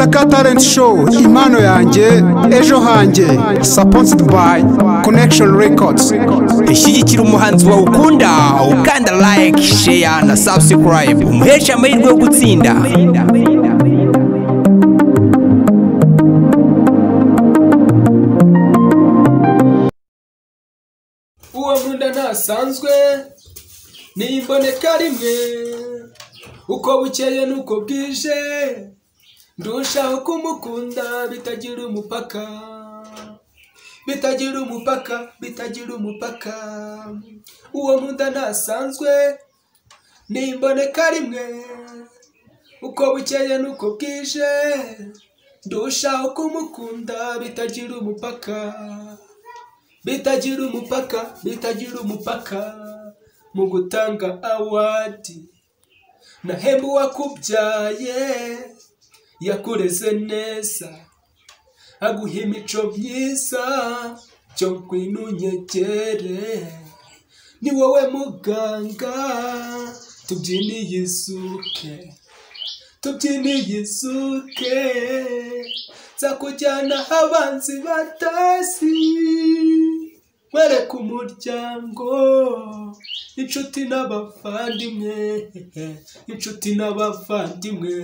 Masaka Talent Show, impano yanjye ejo hanjye, supported by Connection Records. Ishyigikira umuhanzi wawe ukunda, ukanda like, share na subscribe, umuhesha amahirwe yo gutsinda. Uwo nkunda ntasanzwe nimboneka rimwe, uko bukeye nuko bwije ndushaho kumukunda bitagira umupaka, bitagira umupaka, bitagira umupaka. Uwo nkunda ntasanzwe nimboneka rimwe, uko bukeye nuko bwije ndushaho kumukunda bitagira umupaka, bitagira umupaka, bitagira umupaka. Mu gutanga awadi nahemba uwakubyaye, yakureze neza aguha imico myiza, cyo ngwino unyegere, ni wowe muganga, tubyiniye isuke, tubyiniye isuke, nzakujyana abanzi batazi, wereka umuryango, inshuti n'abavandimwe, inshuti n'abavandimwe.